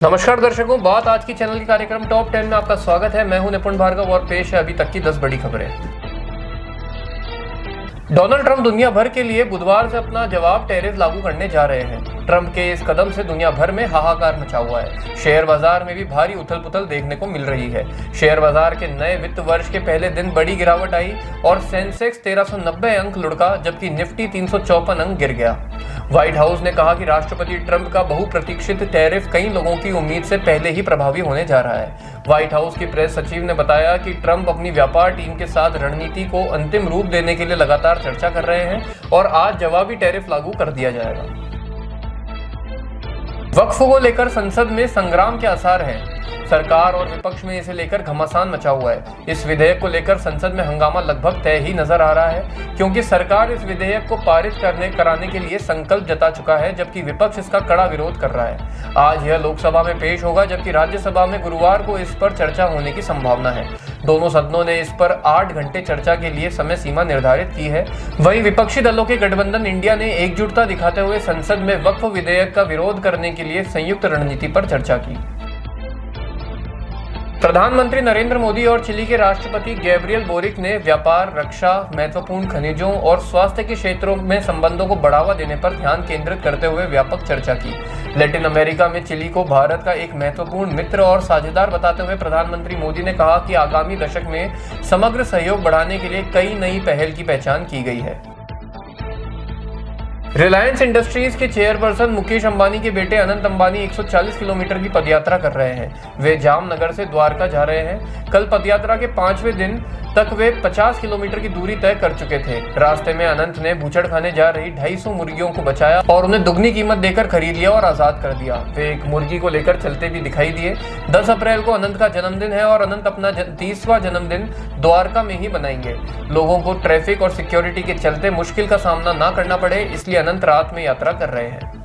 नमस्कार दर्शकों, बात आज की चैनल के कार्यक्रम टॉप 10 में आपका स्वागत है। मैं हूं निपुण भार्गव और पेश है अभी तक की 10 बड़ी खबरें। डोनाल्ड ट्रंप दुनिया भर के लिए बुधवार से अपना जवाब टैरिफ लागू करने जा रहे हैं। ट्रंप के इस कदम से दुनिया भर में हाहाकार मचा हुआ है। शेयर बाजार में भी भारी उथल-पुथल देखने को मिल रही है। शेयर बाजार के नए वित्त वर्ष के पहले दिन बड़ी गिरावट आई और सेंसेक्स 1390 अंक लुढ़का, जबकि निफ्टी 354 अंक गिर गया। व्हाइट हाउस ने कहा कि राष्ट्रपति ट्रंप का बहुप्रतीक्षित टैरिफ कई लोगों की उम्मीद से पहले ही प्रभावी होने जा रहा है। व्हाइट हाउस की प्रेस सचिव ने बताया कि ट्रंप अपनी व्यापार टीम के साथ रणनीति को अंतिम रूप देने के लिए लगातार चर्चा कर रहे हैं और आज जवाबी टैरिफ लागू कर दिया जाएगा। वक्फ को लेकर संसद में संग्राम के आसार हैं। सरकार और विपक्ष में इसे लेकर घमासान मचा हुआ है। इस विधेयक को लेकर संसद में हंगामा लगभग तय ही नजर आ रहा है, क्योंकि सरकार इस विधेयक को पारित कराने के लिए संकल्प जता चुका है, जबकि विपक्ष इसका कड़ा विरोध कर रहा है। आज यह लोकसभा में पेश होगा, जबकि राज्यसभा में गुरुवार को इस पर चर्चा होने की संभावना है। दोनों सदनों ने इस पर 8 घंटे चर्चा के लिए समय सीमा निर्धारित की है। वहीं विपक्षी दलों के गठबंधन इंडिया ने एकजुटता दिखाते हुए संसद में वक्फ विधेयक का विरोध करने के लिए संयुक्त रणनीति पर चर्चा की। प्रधानमंत्री नरेंद्र मोदी और चिली के राष्ट्रपति गैब्रियल बोरिक ने व्यापार, रक्षा, महत्वपूर्ण खनिजों और स्वास्थ्य के क्षेत्रों में संबंधों को बढ़ावा देने पर ध्यान केंद्रित करते हुए व्यापक चर्चा की। लैटिन अमेरिका में चिली को भारत का एक महत्वपूर्ण मित्र और साझेदार बताते हुए प्रधानमंत्री मोदी ने कहा कि आगामी दशक में समग्र सहयोग बढ़ाने के लिए कई नई पहल की पहचान की गई है। रिलायंस इंडस्ट्रीज के चेयरपर्सन मुकेश अंबानी के बेटे अनंत अंबानी 140 किलोमीटर की पदयात्रा कर रहे हैं। वे जामनगर से द्वारका जा रहे हैं। कल पदयात्रा के 5वें दिन तक वे 50 किलोमीटर की दूरी तय कर चुके थे। रास्ते में अनंत ने बूचड़खाने जा रही 250 मुर्गियों को बचाया और उन्हें दुगनी कीमत देकर खरीद लिया और आजाद कर दिया। वे एक मुर्गी को लेकर चलते भी दिखाई दिए। 10 अप्रैल को अनंत का जन्मदिन है और अनंत अपना 30वां जन्मदिन द्वारका में ही मनाएंगे। लोगों को ट्रैफिक और सिक्योरिटी के चलते मुश्किल का सामना न करना पड़े, इसलिए अनंत रात में यात्रा कर रहे हैं।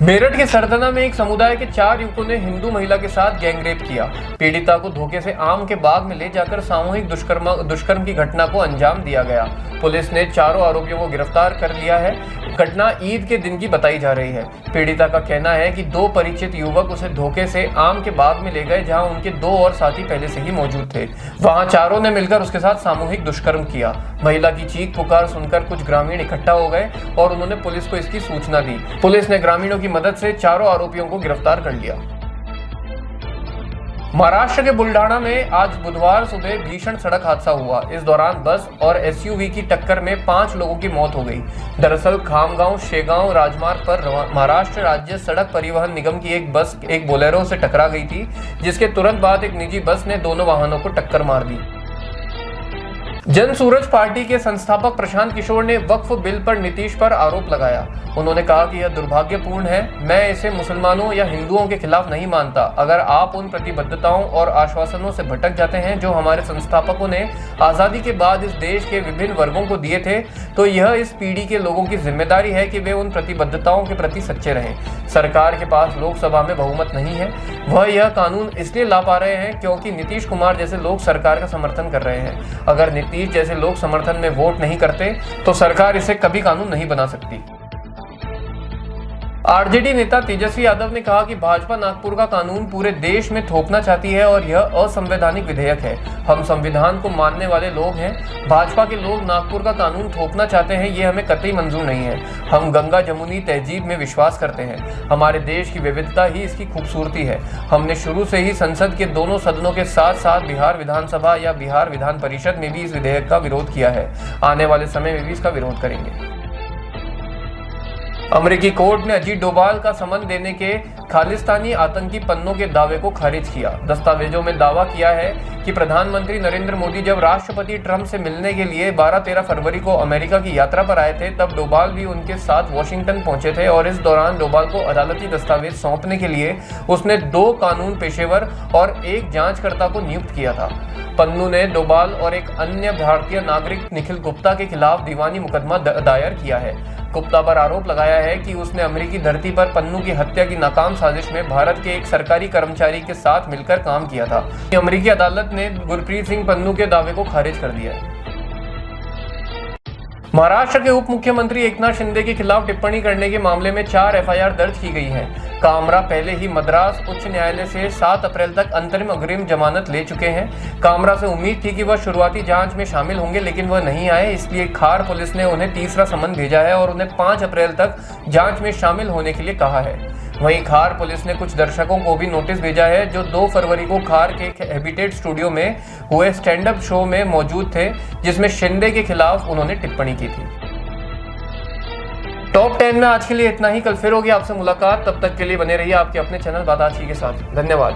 मेरठ के सरथना में एक समुदाय के 4 युवकों ने हिंदू महिला के साथ गैंगरेप किया। पीड़िता को धोखे से आम के बाग में ले जाकर सामूहिक दुष्कर्म की घटना को अंजाम दिया गया। पुलिस ने चारों आरोपियों को गिरफ्तार कर लिया है। घटना ईद के दिन की बताई जा रही है। पीड़िता का कहना है कि 2 परिचित युवक उसे धोखे से आम के बाग में ले गए, जहां उनके 2 और साथी पहले से ही मौजूद थे। वहां चारों ने मिलकर उसके साथ सामूहिक दुष्कर्म किया। महिला की चीख पुकार सुनकर कुछ ग्रामीण इकट्ठा हो गए और उन्होंने पुलिस को इसकी सूचना दी। पुलिस ने ग्रामीणों की मदद से चारों आरोपियों को गिरफ्तार कर लिया। महाराष्ट्र के बुल्ढाणा में आज बुधवार सुबह भीषण सड़क हादसा हुआ। इस दौरान बस और एसयूवी की टक्कर में 5 लोगों की मौत हो गई। दरअसल खामगांव शेगांव राजमार्ग पर महाराष्ट्र राज्य सड़क परिवहन निगम की एक बस एक बोलेरो से टकरा गई थी, जिसके तुरंत बाद एक निजी बस ने दोनों वाहनों को टक्कर मार दी। जन सूरज पार्टी के संस्थापक प्रशांत किशोर ने वक्फ बिल पर नीतीश पर आरोप लगाया। उन्होंने कहा कि यह दुर्भाग्यपूर्ण है। मैं इसे मुसलमानों या हिंदुओं के खिलाफ नहीं मानता। अगर आप उन प्रतिबद्धताओं और आश्वासनों से भटक जाते हैं जो हमारे संस्थापकों ने आज़ादी के बाद इस देश के विभिन्न वर्गों को दिए थे, तो यह इस पीढ़ी के लोगों की जिम्मेदारी है कि वे उन प्रतिबद्धताओं के प्रति सच्चे रहें। सरकार के पास लोकसभा में बहुमत नहीं है। वह यह कानून इसलिए ला पा रहे हैं क्योंकि नीतीश कुमार जैसे लोग सरकार का समर्थन कर रहे हैं। अगर नीतीश जैसे लोग समर्थन में वोट नहीं करते तो सरकार इसे कभी कानून नहीं बना सकती। आरजेडी नेता तेजस्वी यादव ने कहा कि भाजपा नागपुर का कानून पूरे देश में थोपना चाहती है और यह असंवैधानिक विधेयक है। हम संविधान को मानने वाले लोग हैं। भाजपा के लोग नागपुर का कानून थोपना चाहते हैं, ये हमें कतई मंजूर नहीं है। हम गंगा जमुनी तहजीब में विश्वास करते हैं। हमारे देश की विविधता ही इसकी खूबसूरती है। हमने शुरू से ही संसद के दोनों सदनों के साथ साथ बिहार विधानसभा या बिहार विधान परिषद में भी इस विधेयक का विरोध किया है। आने वाले समय में भी इसका विरोध करेंगे। अमेरिकी कोर्ट ने अजीत डोभाल का समन देने के खालिस्तानी आतंकी पन्नों के दावे को खारिज किया। दस्तावेजों में दावा किया है कि प्रधानमंत्री नरेंद्र मोदी जब राष्ट्रपति ट्रंप से मिलने के लिए 12-13 फरवरी को अमेरिका की यात्रा पर आए थे, तब डोभाल भी उनके साथ वॉशिंगटन पहुंचे थे और इस दौरान डोभाल को अदालती दस्तावेज सौंपने के लिए उसने 2 कानून पेशेवर और 1 जांचकर्ता को नियुक्त किया था। पन्नू ने डोभाल और एक अन्य भारतीय नागरिक निखिल गुप्ता के खिलाफ दीवानी मुकदमा दायर किया है। गुप्ता पर आरोप लगाया है कि उसने अमेरिकी धरती पर पन्नू की हत्या की नाकाम साजिश में भारत के एक सरकारी कर्मचारी के साथ मिलकर काम किया था। अमेरिकी अदालत ने गुरप्रीत सिंह पन्नू के दावे को खारिज कर दिया है। महाराष्ट्र के उप मुख्यमंत्री एकनाथ शिंदे के खिलाफ टिप्पणी करने के मामले में 4 एफआईआर दर्ज की गई है। कामरा पहले ही मद्रास उच्च न्यायालय से 7 अप्रैल तक अंतरिम अग्रिम जमानत ले चुके हैं। कामरा से उम्मीद थी कि वह शुरुआती जांच में शामिल होंगे, लेकिन वह नहीं आए, इसलिए खार पुलिस ने उन्हें तीसरा समन भेजा है और उन्हें 5 अप्रैल तक जांच में शामिल होने के लिए कहा है। वहीं खार पुलिस ने कुछ दर्शकों को भी नोटिस भेजा है जो 2 फरवरी को खार के हैबिटेट स्टूडियो में हुए स्टैंड अप शो में मौजूद थे, जिसमें शिंदे के खिलाफ उन्होंने टिप्पणी की थी। टॉप 10 में आज के लिए इतना ही। कल फिर होगी आपसे मुलाकात, तब तक के लिए बने रहिए आपके अपने चैनल बादाची के साथ। धन्यवाद।